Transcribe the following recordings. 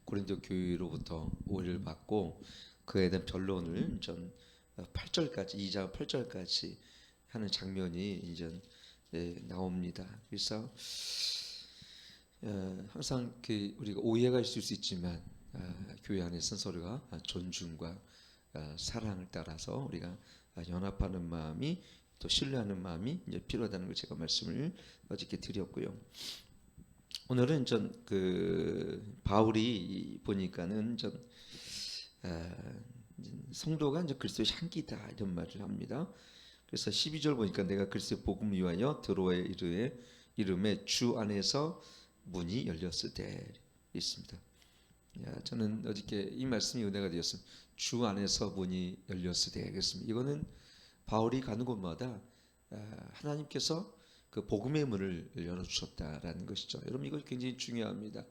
고린도 교회로부터 오해를 받고 그에 대한 변론을 전 8절까지 2장 8절까지 하는 장면이 이제 나옵니다. 그래서 항상 우리가 오해가 있을 수 있지만 교회 안에서 서로가 존중과 사랑을 따라서 우리가 연합하는 마음이 또 신뢰하는 마음이 이제 필요하다는 걸 제가 말씀을 어저께 드렸고요. 오늘은 전 바울이 보니까는 성도가 이제 그리스도의 향기다 이런 말을 합니다. 그래서 12절 보니까 내가 그리스도의 복음을 위하여 드로아의 이름에 주 안에서 문이 열렸을 때 있습니다. 저는 어저께 이 말씀이 은혜가 되었습니다. 주 안에서 문이 열렸을 때 그랬습니다. 이거는 바울이 가는 곳마다 하나님께서 그 복음의 문을 열어주셨다라는 것이죠. 여러분 이거 굉장히 중요합니다.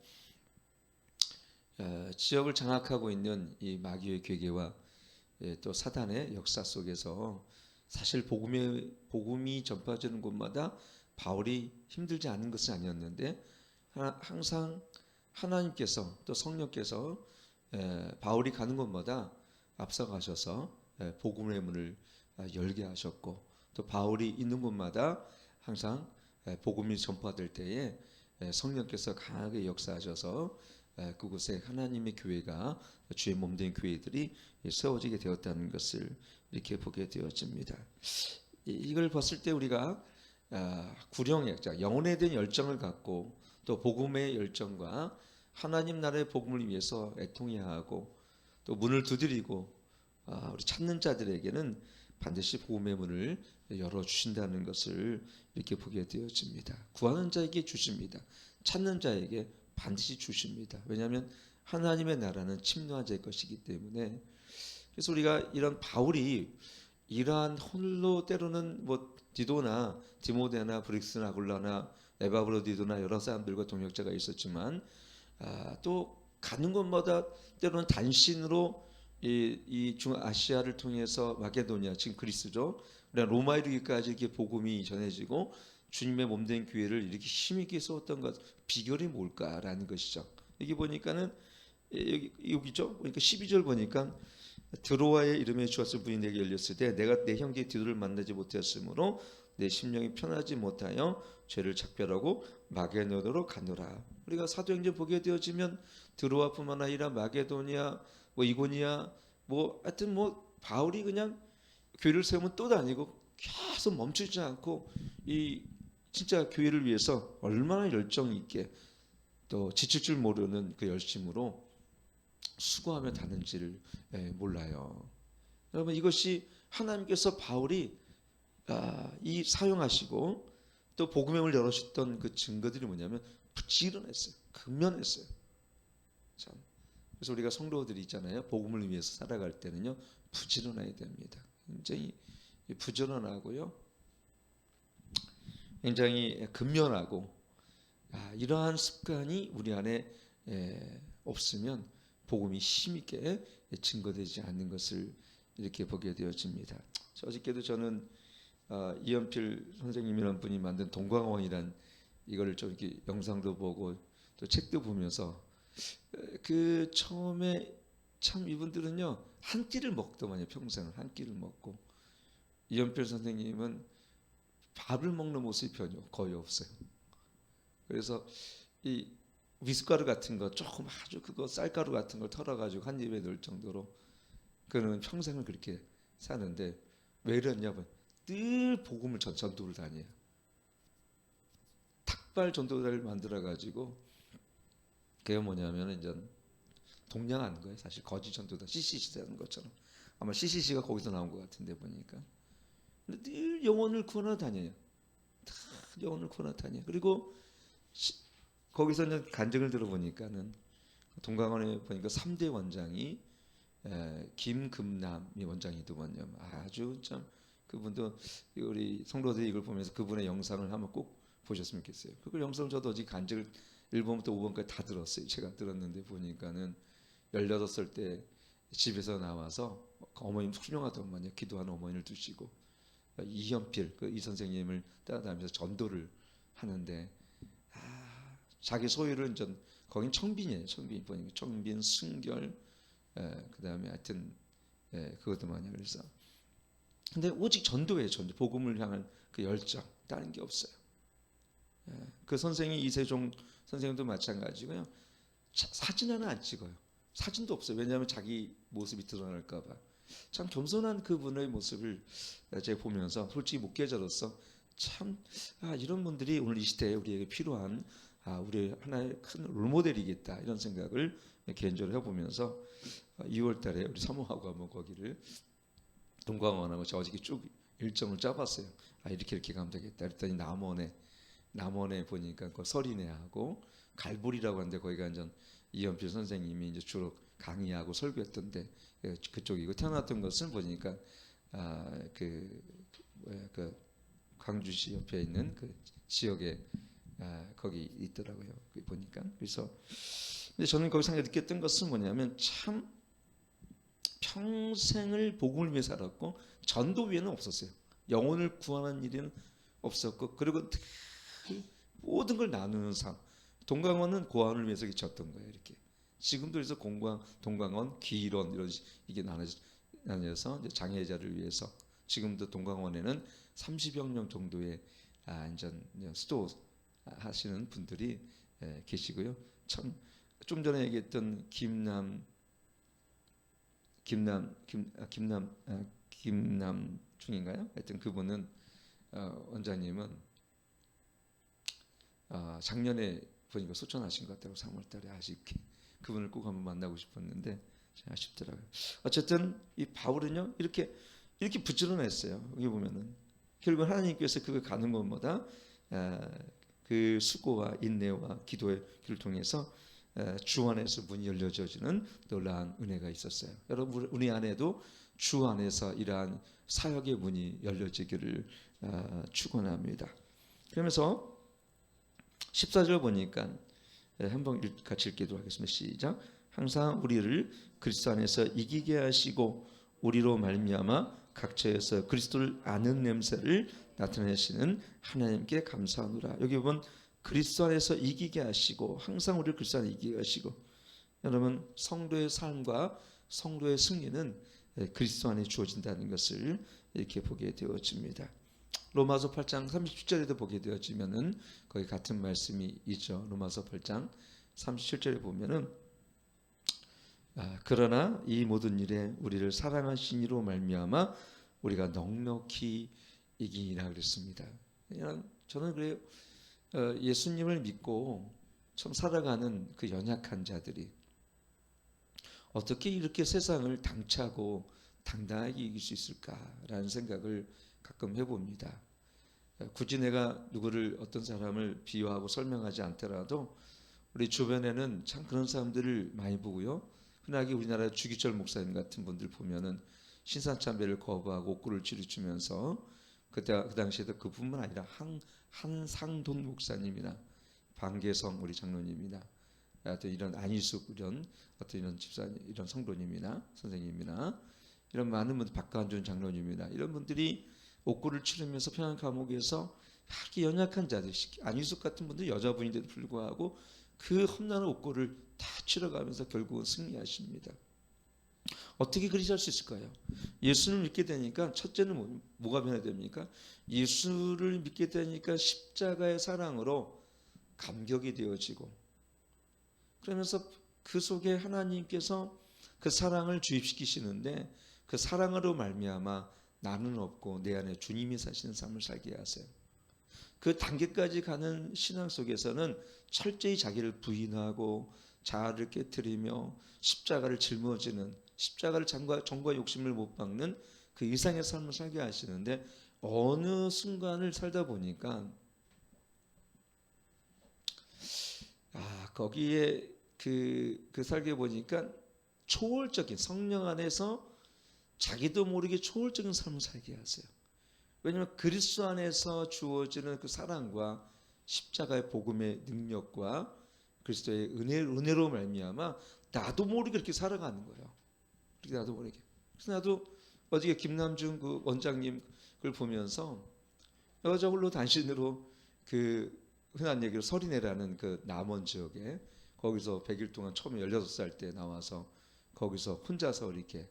지역을 장악하고 있는 이 마귀의 괴계와 또 사단의 역사 속에서 사실 복음이 전파되는 곳마다 바울이 힘들지 않은 것은 아니었는데 항상 하나님께서 또 성령께서 바울이 가는 곳마다 앞서가셔서 복음의 문을 열게 하셨고 또 바울이 있는 곳마다 항상 복음이 전파될 때에 성령께서 강하게 역사하셔서 그곳에 하나님의 교회가 주의 몸된 교회들이 세워지게 되었다는 것을 이렇게 보게 되어집니다. 이걸 봤을 때 우리가 구령의 영혼에 대한 열정을 갖고 또 복음의 열정과 하나님 나라의 복음을 위해서 애통해야 하고 또 문을 두드리고 우리 찾는 자들에게는 반드시 복음의 문을 열어주신다는 것을 이렇게 보게 되어집니다. 구하는 자에게 주십니다. 찾는 자에게 반드시 주십니다. 왜냐하면 하나님의 나라는 침노한 자의 것이기 때문에. 그래서 우리가 이런 바울이 이러한 홀로 때로는 뭐 디도나 디모데나 브릭스나 아굴라나 에바브로디도나 여러 사람들과 동역자가 있었지만 또 가는 곳마다 때로는 단신으로 이 중아시아를 통해서 마게도니아 지금 그리스죠. 로마 이르기까지 이렇게 복음이 전해지고 주님의 몸된 교회를 이렇게 힘있게 세웠던 것 비결이 뭘까라는 것이죠. 여기 보니까는 여기죠. 그러니까 12절 보니까 드로아의 이름에 주었을 문이 내게 열렸을 때 내가 내 형제 디도를 만나지 못했으므로 내 심령이 편하지 못하여 죄를 작별하고 마게도냐로 가노라. 우리가 사도행전 보게 되어지면 드로아뿐만 아니라 마게도니아 뭐 이고니아 뭐 하여튼 뭐 바울이 그냥 교회를 세우면 또 다니고 계속 멈추지 않고 이 진짜 교회를 위해서 얼마나 열정 있게 또 지칠 줄 모르는 그 열심으로 수고하며 다는지를 몰라요. 여러분 이것이 하나님께서 바울이 이 사용하시고 또 복음의 문을 열어주셨던 그 증거들이 뭐냐면 부지런했어요. 근면했어요. 참. 그래서 우리가 성도들이 있잖아요. 복음을 위해서 살아갈 때는요. 부지런해야 됩니다. 굉장히 부지런하고요. 굉장히 근면하고 이러한 습관이 우리 안에 없으면 복음이 힘있게 증거되지 않는 것을 이렇게 보게 되어집니다. 어저께도 저는 이연필 선생님이라는 분이 만든 동광원이란 이걸 좀 이렇게 영상도 보고 또 책도 보면서 그 처음에 참 이분들은요 한 끼를 먹더만요. 평생을 한 끼를 먹고 이연필 선생님은 밥을 먹는 모습이 거의 없어요. 그래서 이 미숫가루 같은 거 조금 아주 그거 쌀가루 같은 걸 털어가지고 한 입에 넣을 정도로 그는 평생을 그렇게 사는데 왜 이러냐면 늘 복음을 전도를 다녀요. 탁발 전도자를 만들어가지고 그게 뭐냐면 이제 동냥하는 거예요. 사실 거짓 전도다 CCC 하는 것처럼 아마 CCC가 거기서 나온 것 같은데 보니까 근데 늘 영혼을 구원하러 다녀요. 다 영혼을 구원하러 다녀요. 그리고 거기서 이제 간증을 들어보니까는 동강원에 보니까 3대 원장이 김금남이 원장이더만요. 아주 참 그분도 우리 성도들이 이걸 보면서 그분의 영상을 한번 꼭 보셨으면 좋겠어요. 그 영상을 저도 어제 간증을 1번부터 5번까지 다 들었어요. 제가 들었는데 보니까는 18살 때 집에서 나와서 어머님 훌륭하더만요. 기도하는 어머니를 두시고 이현필 이 선생님을 따라다니면서 전도를 하는데 자기 소유를 전 거긴 청빈이에요. 청빈 보니까 청빈, 순결, 그다음에 하여튼 그것도 많이 그래서. 근데 오직 전도예요. 전도. 복음을 향한 그 열정, 다른 게 없어요. 그 선생이 이세종 선생님도 마찬가지고요. 사진 하나 안 찍어요. 사진도 없어요. 왜냐하면 자기 모습이 드러날까 봐. 참 겸손한 그분의 모습을 제가 보면서 솔직히 목회자로서 참 이런 분들이 오늘 이 시대에 우리에게 필요한 우리 하나의 큰 롤모델이겠다 이런 생각을 개인적으로 해보면서 2월 달에 우리 사모하고 한번 거기를 동광원하고 저 어저께 쭉 일정을 짜봤어요. 이렇게 가면 되겠다. 그랬더니 남원에 보니까 그 서린회하고 갈보리라고 하는데 거기가 완전 이연필 선생님이 이제 주로 강의하고 설교했던데 그쪽이고 태어났던 것은 보니까 그 광주시 옆에 있는 그 지역에 거기 있더라고요. 보니까 그래서 근데 저는 거기서 느꼈던 것은 뭐냐면 참 평생을 복음을 위해 살았고 전도 위에는 없었어요. 영혼을 구하는 일은 없었고 그리고 모든 걸 나누는 삶. 동강원은 고아원을 위해서 기쳤던 거예요. 이렇게 지금도 그래서 동강원, 귀일원 이런 이게 나뉘어서 이제 장애자를 위해서 지금도 동강원에는 30여 명 정도의 안전 수도 하시는 분들이 계시고요. 참 좀 전에 얘기했던 김남중인가요? 하여튼 그분은 원장님은 작년에 보니까 소천하신 것 같다고 3월달에 아쉽게 그분을 꼭 한번 만나고 싶었는데 아쉽더라고요. 어쨌든 이 바울은요 이렇게 부지런했어요. 여기 보면은 결국 하나님께서 그걸 가는 것보다 그 수고와 인내와 기도의 길을 통해서 주 안에서 문이 열려져지는 놀라운 은혜가 있었어요. 여러분 우리 안에도 주 안에서 이러한 사역의 문이 열려지기를 축원합니다. 그러면서 14절 보니까 한번 같이 읽도록 하겠습니다. 시작. 항상 우리를 그리스도 안에서 이기게 하시고 우리로 말미암아 각처에서 그리스도를 아는 냄새를 나타내시는 하나님께 감사하노라. 여기 보면 그리스도 안에서 이기게 하시고 항상 우리를 그리스도 안에 이기게 하시고 여러분 성도의 삶과 성도의 승리는 그리스도 안에 주어진다는 것을 이렇게 보게 되어집니다. 로마서 8장 37절에도 보게 되어지면은 거기 같은 말씀이 있죠. 로마서 8장 37절에 보면은 그러나 이 모든 일에 우리를 사랑하신 이로 말미암아 우리가 넉넉히 이기니라 그랬습니다. 저는 그래요. 예수님을 믿고 참 살아가는 그 연약한 자들이 어떻게 이렇게 세상을 당차고 당당하게 이길 수 있을까라는 생각을 가끔 해봅니다. 굳이 내가 누구를 어떤 사람을 비유하고 설명하지 않더라도 우리 주변에는 참 그런 사람들을 많이 보고요. 흔하게 우리나라 주기철 목사님 같은 분들 보면은 신사참배를 거부하고 옥구를 치르치면서 그 당시에도 그뿐만 아니라 한상돈 목사님이나 방계성 우리 장로님이나 어떤 이런 안희숙 이런 어떤 이런 집사님 이런 성도님이나 선생님이나 이런 많은 분들 박관준 장로님이나 이런 분들이 옥구를 치르면서 평양 감옥에서 이렇게 연약한 자들 안희숙 같은 분들 여자분인데도 불구하고 그 험난한 옥구를 다 치러가면서 결국은 승리하십니다. 어떻게 그리 할 수 있을까요? 예수를 믿게 되니까 첫째는 뭐가 변해야 됩니까? 예수를 믿게 되니까 십자가의 사랑으로 감격이 되어지고 그러면서 그 속에 하나님께서 그 사랑을 주입시키시는데 그 사랑으로 말미암아 나는 없고 내 안에 주님이 사시는 삶을 살게 하세요. 그 단계까지 가는 신앙 속에서는 철저히 자기를 부인하고 자아를 깨트리며 십자가를 짊어지는 십자가를 정과 욕심을 못 박는 그 이상의 삶을 살게 하시는데 어느 순간을 살다 보니까 거기에 그 살게 보니까 초월적인 성령 안에서 자기도 모르게 초월적인 삶을 살게 하세요. 왜냐하면 그리스도 안에서 주어지는 그 사랑과 십자가의 복음의 능력과 그리스도의 은혜로 말미암아 나도 모르게 그렇게 살아가는 거예요. 그렇게 나도 모르게. 그래서 나도 어저께 김남중 그 원장님 걸 보면서 여자 홀로 단신으로 그 흔한 얘기로 서린회라는 그 남원 지역에 거기서 100일 동안 처음에 16살 때 나와서 거기서 혼자서 이렇게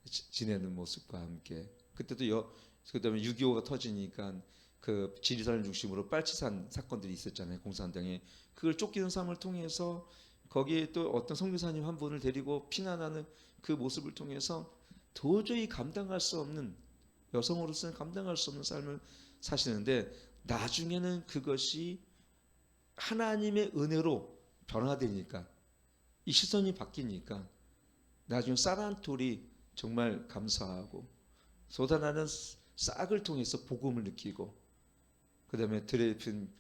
지내는 모습과 함께 그때도 그다음에 6.25가 터지니까 그 지리산을 중심으로 빨치산 사건들이 있었잖아요. 공산당에 그걸 쫓기는 삶을 통해서 거기에 또 어떤 선교사님 한 분을 데리고 피난하는 그 모습을 통해서 도저히 감당할 수 없는 여성으로서는 감당할 수 없는 삶을 사시는데 나중에는 그것이 하나님의 은혜로 변화되니까 이 시선이 바뀌니까 나중에 쌀한톨이 정말 감사하고 쏟아나는 싹을 통해서 복음을 느끼고 그 다음에 들에 핀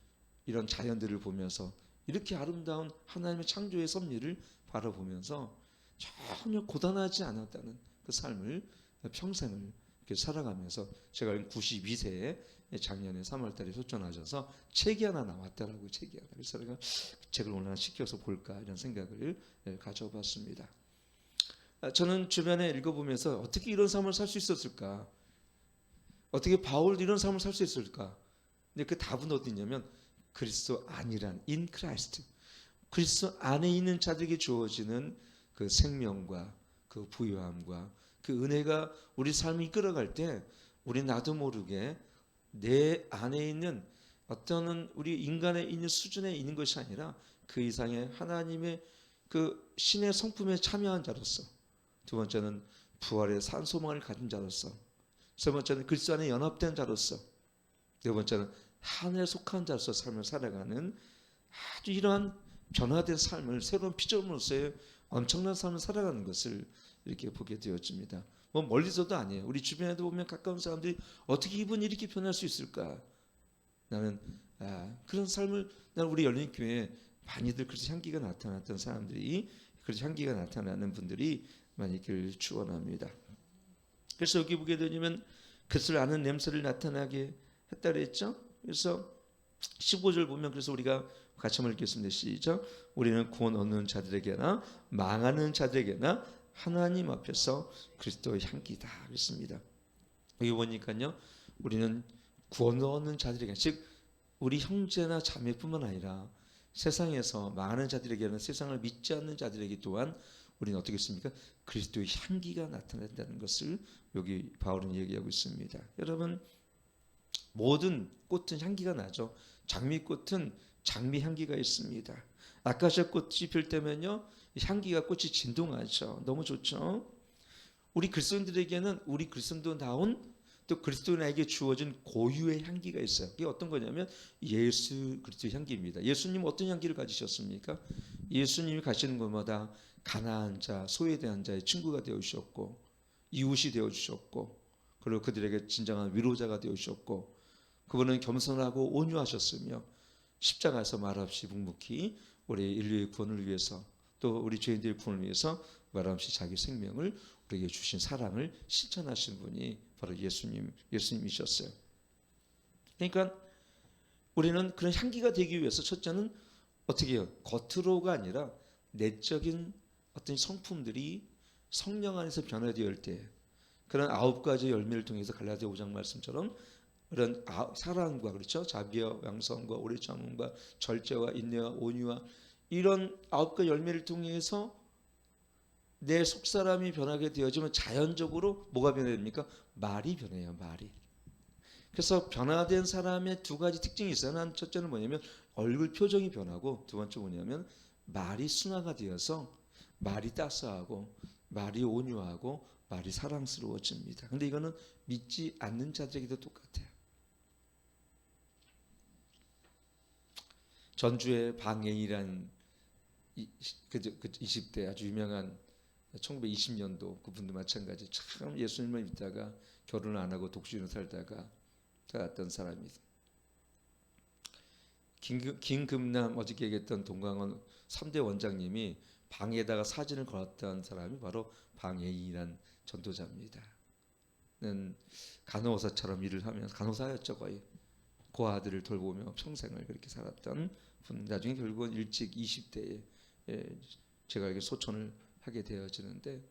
이런 자연들을 보면서 이렇게 아름다운 하나님의 창조의 섭리를 바라보면서 전혀 고단하지 않았다는 그 삶을 평생을 이렇게 살아가면서 제가 92세에 작년에 3월달에 소천하셔서 책이 하나 나왔더라고요. 책이 하나. 그래서 제가 책을 오늘 하나 시켜서 볼까 이런 생각을 가져봤습니다. 저는 주변에 읽어보면서 어떻게 이런 삶을 살 수 있었을까? 어떻게 바울도 이런 삶을 살 수 있을까? 근데 그 답은 어디 있냐면 그리스도 안이란 in Christ. 그리스도 안에 있는 자들에게 주어지는 그 생명과 그 부유함과 그 은혜가 우리 삶을 이끌어갈 때 우리 나도 모르게 내 안에 있는 어떤 우리 인간의 있는 수준에 있는 것이 아니라 그 이상의 하나님의 그 신의 성품에 참여한 자로서 두 번째는 부활의 산소망을 가진 자로서 세 번째는 그리스도 안에 연합된 자로서 네 번째는 하늘에 속한 자로서 삶을 살아가는 아주 이러한 변화된 삶을 새로운 피조물로서의 엄청난 삶을 살아가는 것을 이렇게 보게 되어집니다. 뭐 멀리서도 아니에요. 우리 주변에도 보면 가까운 사람들이 어떻게 이분이 이렇게 변할 수 있을까? 나는 그런 삶을 나는 우리 열린교회에 많이들 그래서 향기가 나타났던 사람들이 그래서 향기가 나타나는 분들이 많이 있기를 축원합니다. 그래서 여기 보게 되면 그것을 아는 냄새를 나타나게 했다 그랬죠. 그래서 15절 보면 그래서 우리가 같이 한번 읽겠습니다. 시작. 우리는 구원 얻는 자들에게나 망하는 자들에게나 하나님 앞에서 그리스도의 향기다 그랬습니다. 여기 보니까요. 우리는 구원 얻는 자들에게 즉 우리 형제나 자매뿐만 아니라 세상에서 망하는 자들에게는 세상을 믿지 않는 자들에게 또한 우리는 어떻게 했습니까? 그리스도의 향기가 나타난다는 것을 여기 바울은 얘기하고 있습니다. 여러분 모든 꽃은 향기가 나죠. 장미꽃은 장미 향기가 있습니다. 아카시아 꽃이 필 때면요 향기가 꽃이 진동하죠. 너무 좋죠. 우리 그리스도인들에게는 우리 그리스도다운 또 그리스도인에게 주어진 고유의 향기가 있어요. 그게 어떤 거냐면 예수 그리스도의 향기입니다. 예수님 어떤 향기를 가지셨습니까? 예수님이 가시는 곳마다 가난한 자, 소외된 자의 친구가 되어주셨고 이웃이 되어주셨고 그리고 그들에게 진정한 위로자가 되어주셨고 그분은 겸손하고 온유하셨으며 십자가에서 말없이 묵묵히 우리 인류의 구원을 위해서 또 우리 죄인들의 구원을 위해서 말없이 자기 생명을 우리에게 주신 사랑을 실천하신 분이 바로 예수님이셨어요. 그러니까 우리는 그런 향기가 되기 위해서 첫째는 어떻게 해요? 겉으로가 아니라 내적인 어떤 성품들이 성령 안에서 변화되어 때 그런 9가지 열매를 통해서 갈라디아 5장 말씀처럼 그런 사랑과 그렇죠 자비와 양성과 오래 참음과 절제와 인내와 온유와 이런 9가지 열매를 통해서 내 속사람이 변하게 되어지면 자연적으로 뭐가 변해야 됩니까? 말이 변해요. 말이. 그래서 변화된 사람의 두 가지 특징이 있어요. 한 첫째는 뭐냐면 얼굴 표정이 변하고 두 번째 뭐냐면 말이 순화가 되어서 말이 따스하고 말이 온유하고 말이 사랑스러워집니다. 근데 이거는 믿지 않는 자들에게도 똑같아요. 전주의 방예이란 20대 아주 유명한 1920년도 그분도 마찬가지 참 예수님을 믿다가 결혼 안 하고 독신으로 살다가 살았던 사람입니다. 김금남 어저께 얘기했던 동강원 3대 원장님이 방에다가 사진을 걸었던 사람이 바로 방예이란 전도자입니다. 는 간호사처럼 일을 하면서 간호사였죠 거의. 그 아들을 돌보며 평생을 그렇게 살았던 분. 나중에 결국은 일찍 20대에 제가 이렇게 소천을 하게 되어지는데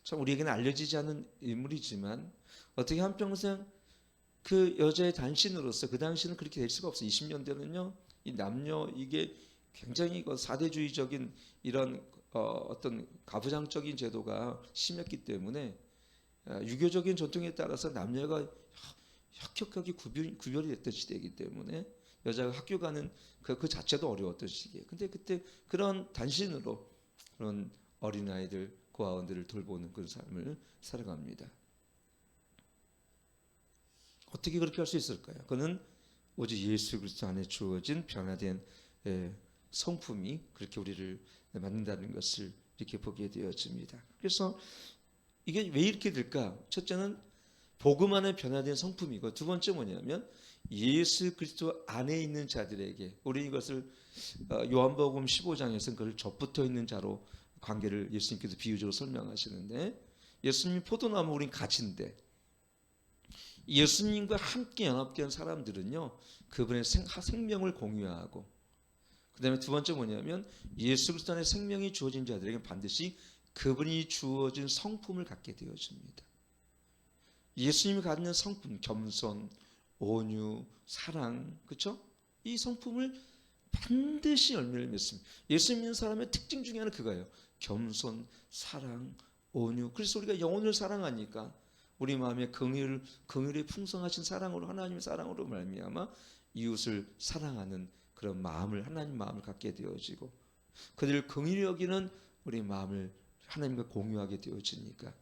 참 우리에게는 알려지지 않은 인물이지만 어떻게 한평생 그 여자의 단신으로서 그 당시는 그렇게 될 수가 없어요. 20년대는요 이 남녀 이게 굉장히 그 사대주의적인 이런 어떤 가부장적인 제도가 심했기 때문에 유교적인 전통에 따라서 남녀가 혁혁하게 구별이 됐던 시대이기 때문에 여자가 학교 가는 그 자체도 어려웠던 시기에. 근데 그때 그런 단신으로 그런 어린아이들, 고아원들을 돌보는 그런 삶을 살아갑니다. 어떻게 그렇게 할 수 있을까요? 그는 오직 예수 그리스도 안에 주어진 변화된 성품이 그렇게 우리를 만든다는 것을 이렇게 보게 되어집니다. 그래서 이게 왜 이렇게 될까? 첫째는 복음 안에 변화된 성품이고, 두 번째 뭐냐면 예수 그리스도 안에 있는 자들에게, 우리 이것을 요한복음 15장에서는 그걸 접붙어 있는 자로 관계를 예수님께서 비유적으로 설명하시는데, 예수님이 포도나무, 우린 가지인데 예수님과 함께 연합된 사람들은요, 그분의 생명을 공유하고, 그 다음에 두 번째 뭐냐면 예수 그리스도 안에 생명이 주어진 자들에게 반드시 그분이 주어진 성품을 갖게 되어집니다. 예수님이 갖는 성품, 겸손, 온유, 사랑, 그렇죠? 이 성품을 반드시 열매를 맺습니다. 예수 믿는 사람의 특징 중에 하나는 그거예요. 겸손, 사랑, 온유. 그래서 우리가 영혼을 사랑하니까 우리 마음에 긍휼의 풍성하신 사랑으로, 하나님의 사랑으로 말미암아 이웃을 사랑하는 그런 마음을, 하나님 마음을 갖게 되어지고, 그들을 긍휼히 여기는 우리 마음을 하나님과 공유하게 되어지니까,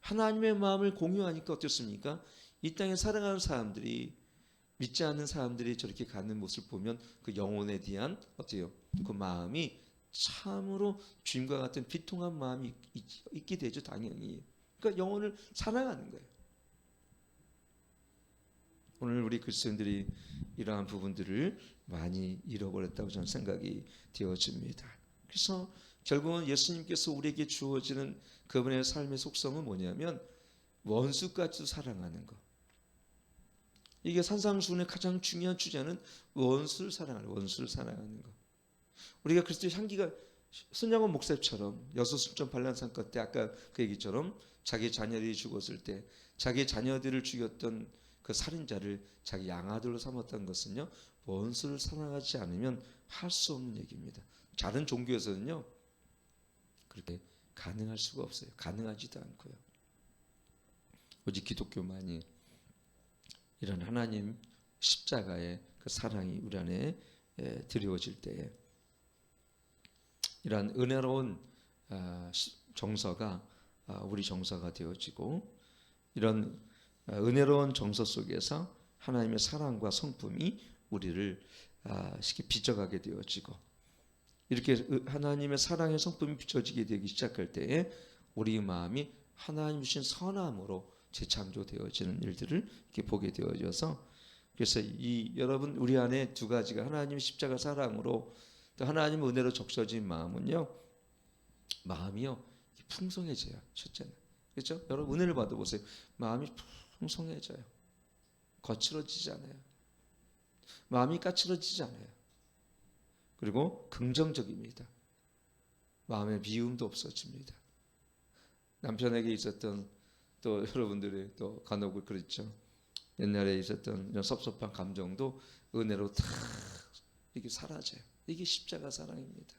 하나님의 마음을 공유하니까 어떻습니까? 이 땅에 살아가는 사람들이, 믿지 않는 사람들이 저렇게 가는 모습을 보면 그 영혼에 대한 어때요? 그 마음이 참으로 주님과 같은 비통한 마음이 있게 되죠, 당연히. 그러니까 영혼을 사랑하는 거예요. 오늘 우리 그리스도인들이 이러한 부분들을 많이 잃어버렸다고 저는 생각이 되어집니다. 그래서 결국은 예수님께서 우리에게 주어지는 그분의 삶의 속성은 뭐냐면 원수까지도 사랑하는 것. 이게 산상수훈의 가장 중요한 주제는 원수를 사랑하는 것. 우리가 그리스도의 향기가, 손양원 목사처럼 여소순천 반란사건 때 아까 그 얘기처럼 자기 자녀들이 죽었을 때 자기 자녀들을 죽였던 그 살인자를 자기 양아들로 삼았던 것은요, 원수를 사랑하지 않으면 할 수 없는 얘기입니다. 다른 종교에서는요 그렇게 가능할 수가 없어요. 가능하지도 않고요. 오직 기독교만이 이런 하나님 십자가의 그 사랑이 우리 안에 드리워질 때에 이러한 은혜로운 정서가 우리 정서가 되어지고, 이런 은혜로운 정서 속에서 하나님의 사랑과 성품이 우리를 쉽게 빚어가게 되어지고, 이렇게 하나님의 사랑의 성품이 비춰지게 되기 시작할 때에 우리 마음이 하나님 주신 선함으로 재창조되어지는 일들을 이렇게 보게 되어져서, 그래서 여러분 우리 안에 두 가지가, 하나님의 십자가 사랑으로 또 하나님의 은혜로 적셔진 마음은요, 마음이요 풍성해져요. 첫째는, 그렇죠? 여러분 은혜를 받아보세요. 마음이 풍성해져요. 거칠어지지 않아요. 마음이 까칠어지지 않아요. 그리고 긍정적입니다. 마음의 미움도 없어집니다. 남편에게 있었던, 또 여러분들이 또 간혹 그렇죠. 옛날에 있었던 이런 섭섭한 감정도 은혜로 다 이렇게 사라져요. 이게 십자가 사랑입니다.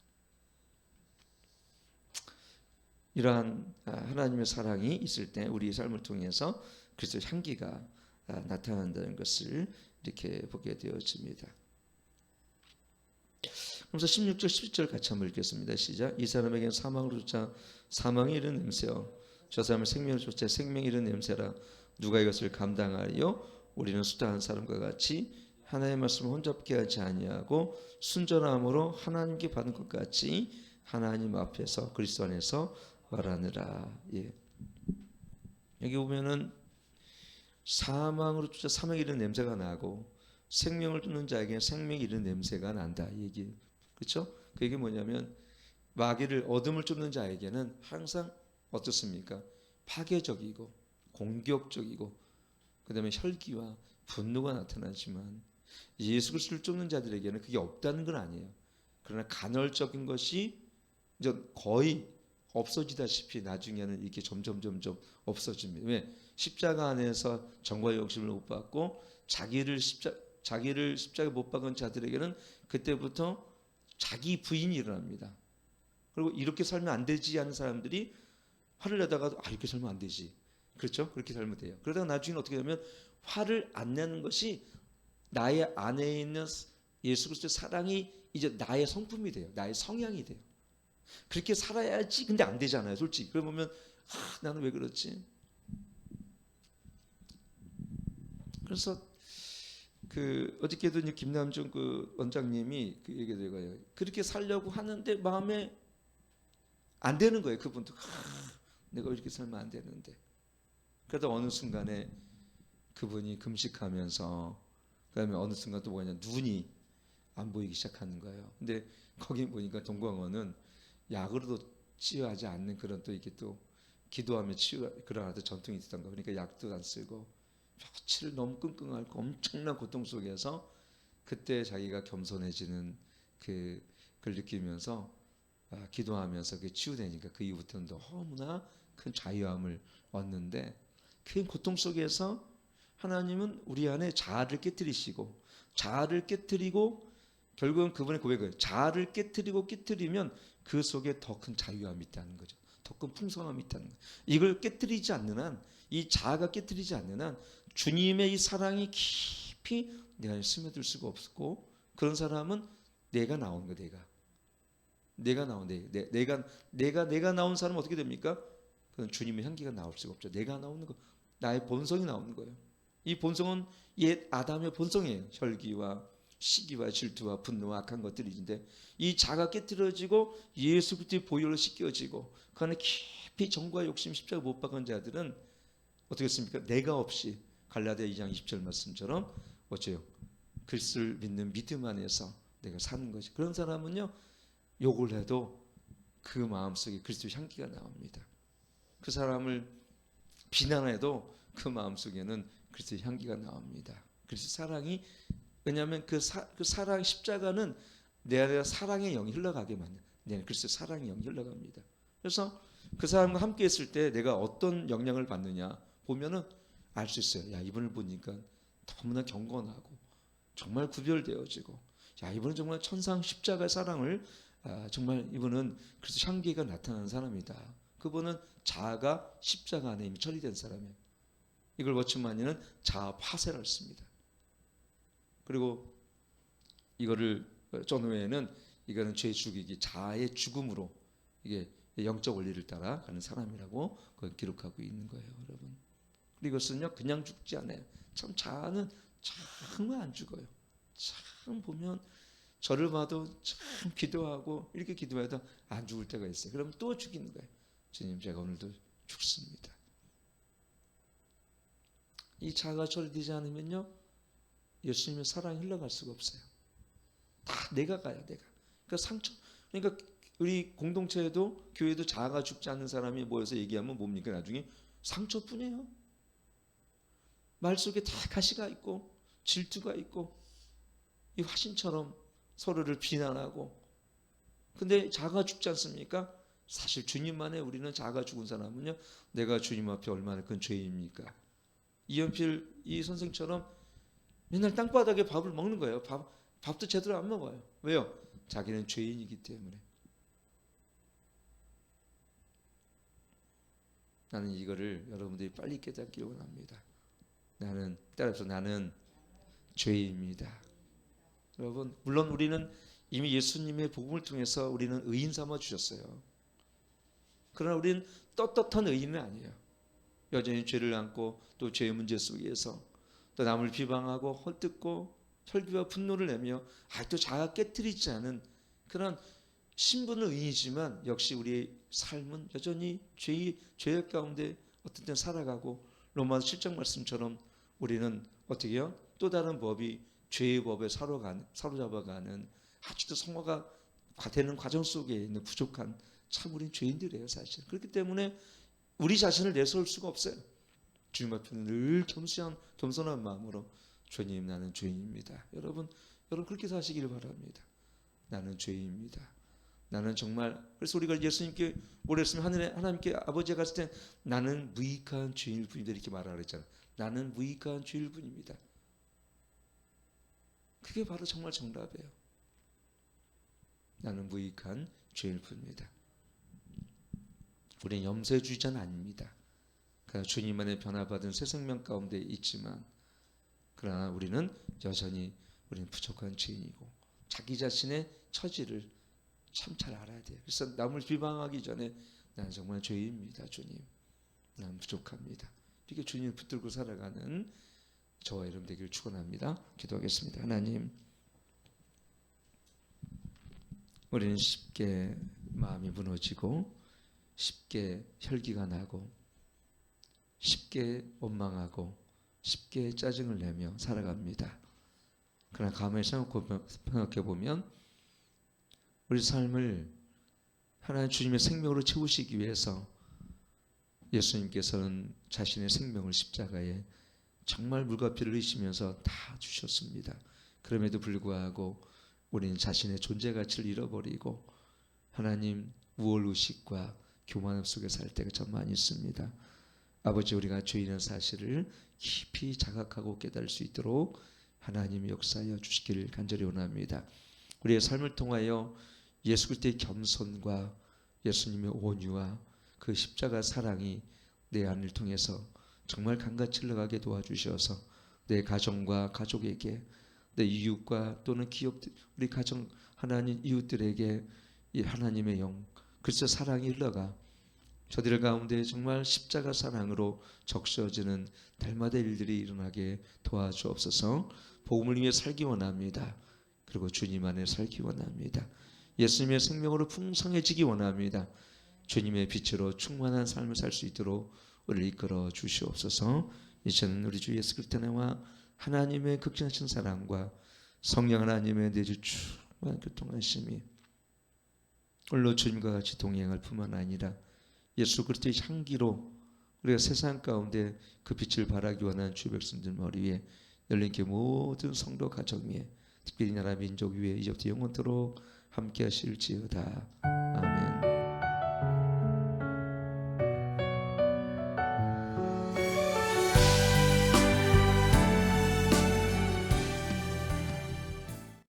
이러한 하나님의 사랑이 있을 때 우리의 삶을 통해서 그리스도의 향기가 나타난다는 것을 이렇게 보게 되어집니다. 그래서 16절 17절 같이 한번 읽겠습니다. 시작. 이 사람에게는 사망으로 쫓아 사망이 이른 냄새요, 저 사람은 생명으로 쫓아 생명이 이른 냄새라. 누가 이것을 감당하리요? 우리는 수다한 사람과 같이 하나님의 말씀을 혼잡게 하지 아니하고 순전함으로 하나님께 받은 것 같이 하나님 앞에서 그리스도 안에서 말하느라. 예. 여기 보면은 사망으로 쫓아 사망이 이른 냄새가 나고 생명을 쫓는 자에게는 생명이 이른 냄새가 난다. 이 얘기. 그렇죠? 그 얘기 뭐냐면 마귀를, 어둠을 쫓는 자에게는 항상 어떻습니까? 파괴적이고 공격적이고 그다음에 혈기와 분노가 나타나지만 예수 그리스도를 쫓는 자들에게는 그게 없다는 건 아니에요. 그러나 간헐적인 것이 이제 거의 없어지다시피 나중에는 이게 점점 없어집니다. 왜? 십자가 안에서 정과의 욕심을 못 받고 자기를 십자가에 못 박은 자들에게는 그때부터 자기 부인이 일어납니다. 그리고 이렇게 살면 안 되지 하는 사람들이 화를 내다가도 이렇게 살면 안 되지. 그렇죠? 그렇게 살면 돼요. 그러다가 나중에는 어떻게 되면 화를 안 내는 것이 나의 안에 있는 예수 그리스도의 사랑이 이제 나의 성품이 돼요. 나의 성향이 돼요. 그렇게 살아야지. 근데 안 되잖아요, 솔직히. 그러면 나는 왜 그렇지? 그래서 어저께도 이제 김남중 원장님이 그 얘기 들어가요. 그렇게 살려고 하는데 마음에 안 되는 거예요. 그분도 내가 이렇게 살면 안 되는데. 그러다 어느 순간에 그분이 금식하면서 그다음에 어느 순간 또 뭐냐 눈이 안 보이기 시작하는 거예요. 근데 거기 보니까 동광원은 약으로도 치유하지 않는 그런 또 이게 또 기도하며 그런 전통이 있었던 거. 그러니까 약도 안 쓰고 며칠 너무 끙끙 앓고 엄청난 고통 속에서 그때 자기가 겸손해지는 그걸 느끼면서 기도하면서 그게 치유되니까 그 이후부터는 너무나 큰 자유함을 얻는데 그 고통 속에서 하나님은 우리 안에 자아를 깨뜨리시고 자아를 깨뜨리고 결국은 그분의 고백은 자아를 깨뜨리면 그 속에 더 큰 자유함이 있다는 거죠. 더 큰 풍성함이 있다는 거죠. 이걸 깨뜨리지 않는 한, 이 자아가 깨뜨리지 않는 한 주님의 이 사랑이 깊이 내 안에 스며들 수가 없고 그런 사람은 내가 나온 거 내가 나온 내가 나온 사람은 어떻게 됩니까? 그건 주님의 향기가 나올 수가 없죠. 내가 나오는 거 나의 본성이 나오는 거예요. 이 본성은 옛 아담의 본성이에요. 혈기와 시기와 질투와 분노와 악한 것들이인데 이 자가 깨뜨려지고 예수 그리스도의 보혈로 씻겨지고 그 안에 깊이 정과 욕심 십자가 못 박은 자들은 어떻게 했습니까? 내가 없이 갈라디아 2장 20절 말씀처럼 어째요? 그리스도를 믿는 믿음 안에서 내가 사는 거지. 그런 사람은요 욕을 해도 그 마음속에 그리스도의 향기가 나옵니다. 그 사람을 비난해도 그 마음속에는 그리스도의 향기가 나옵니다. 그리스도 사랑이 왜냐하면 그 사랑 십자가는 내 안에 사랑의 영이 흘러가게 만든 내 안에 그리스도 사랑의 영이 흘러갑니다. 그래서 그 사람과 함께 있을 때 내가 어떤 영향을 받느냐 보면은 알 수 있어요. 야 이분을 보니까 너무나 경건하고 정말 구별되어지고 야 이분은 정말 천상 십자가의 사랑을 정말 이분은 그리스도 향기가 나타나는 사람이다. 그분은 자아가 십자가 안에 이미 처리된 사람이에요. 이걸 워츠만이는 자아 파쇄를 씁니다. 그리고 이거를 존 후에는 이거는 죄 죽이기 자아의 죽음으로 이게 영적 원리를 따라가는 사람이라고 그걸 기록하고 있는 거예요, 여러분. 그리고 이것은요 그냥 죽지 않아요. 참 자아는 정말 안 죽어요. 참 보면 저를 봐도 참 기도하고 이렇게 기도해도 안 죽을 때가 있어요. 그럼 또 죽이는 거예요. 주님 제가 오늘도 죽습니다. 이 자아가 처리되지 않으면요 예수님의 사랑이 흘러갈 수가 없어요. 다 내가 가요, 내가. 그러니까 상처. 그러니까 우리 공동체에도 교회도 자아가 죽지 않는 사람이 모여서 얘기하면 뭡니까? 나중에 상처뿐이에요. 말 속에 다 가시가 있고 질투가 있고 이 화신처럼 서로를 비난하고. 근데 자아가 죽지 않습니까? 사실 주님만에 우리는 자아가 죽은 사람은요. 내가 주님 앞에 얼마나 큰 죄입니까? 이연필 이 선생처럼 맨날 땅바닥에 밥을 먹는 거예요. 밥도 제대로 안 먹어요. 왜요? 자기는 죄인이기 때문에. 나는 이거를 여러분들이 빨리 깨닫기 원합니다. 따라서 나는 죄인입니다. 여러분, 물론 우리는 이미 예수님의 복음을 통해서 우리는 의인 삼아 주셨어요. 그러나 우리는 떳떳한 의인은 아니에요. 여전히 죄를 안고 또 죄의 문제 속에서 또 남을 비방하고 헐뜯고 혈기와 분노를 내며 아직도 자아 깨뜨리지 않은 그런 신분은 의인이지만 역시 우리의 삶은 여전히 죄의 가운데 어떤 때는 살아가고 로마서 7장 말씀처럼 우리는 어떻게 해요? 또 다른 법이 죄의 법에 사로잡아가는 아직도 성화가 되는 과정 속에 있는 부족한 참 우린 죄인들이에요 사실. 그렇기 때문에 우리 자신을 내세울 수가 없어요. 주님 앞에는 늘 겸손한 마음으로 주님 나는 죄인입니다. 여러분 그렇게 사시길 바랍니다. 나는 죄인입니다. 나는 정말 그래서 우리가 예수님께 오랬으면 하나님께 아버지가 갔을 때 나는 무익한 죄인일 뿐이다 이렇게 말하라 그랬잖아요. 나는 무익한 죄인일 뿐입니다. 그게 바로 정말 정답이에요. 나는 무익한 죄일 뿐입니다. 우리는 염세주의자는 아닙니다. 그러나 주님 안에 변화받은 새 생명 가운데 있지만 그러나 우리는 여전히 우리는 부족한 죄인이고 자기 자신의 처지를 참 잘 알아야 돼요. 그래서 남을 비방하기 전에 나는 정말 죄인입니다. 주님, 나는 부족합니다. 이렇게 주님을 붙들고 살아가는 저와 여러분 되기를 축원합니다. 기도하겠습니다. 하나님, 우리는 쉽게 마음이 무너지고 쉽게 혈기가 나고 쉽게 원망하고 쉽게 짜증을 내며 살아갑니다. 그러나 가만히 생각해 보면 우리 삶을 하나님 주님의 생명으로 채우시기 위해서 예수님께서는 자신의 생명을 십자가에 정말 물과 피를 흘리시면서 다 주셨습니다. 그럼에도 불구하고 우리는 자신의 존재 가치를 잃어버리고 하나님 우월의식과 교만함 속에 살 때가 참 많이 있습니다. 아버지, 우리가 죄인의 사실을 깊이 자각하고 깨달을 수 있도록 하나님이 역사하여 주시기를 간절히 원합니다. 우리의 삶을 통하여 예수 그리스도의 겸손과 예수님의 온유와 그 십자가 사랑이 내 안을 통해서 정말 강같이 흘러가게 도와주셔서 내 가정과 가족에게 내 이웃과 또는 기업 우리 가정 하나님 이웃들에게 이 하나님의 영 그리스도 사랑이 흘러가 저들 가운데 정말 십자가 사랑으로 적셔지는 달마다 일들이 일어나게 도와주옵소서. 복음을 위해 살기 원합니다. 그리고 주님 안에 살기 원합니다. 예수님의 생명으로 풍성해지기 원합니다. 주님의 빛으로 충만한 삶을 살 수 있도록 우리를 이끌어 주시옵소서. 이제는 우리 주 예수 그리스도와 하나님의 극진하신 사랑과 성령 하나님의 내주 충만한 교통하심이 홀로 주님과 같이 동행할 뿐만 아니라 예수 그리스도의 향기로 우리가 세상 가운데 그 빛을 발하기 원하는 주 백성들 머리 위에 열린교 모든 성도 가정 위에 특별히 나라 민족 위에 이제부터 영원토록 함께 하실지어다. 아멘.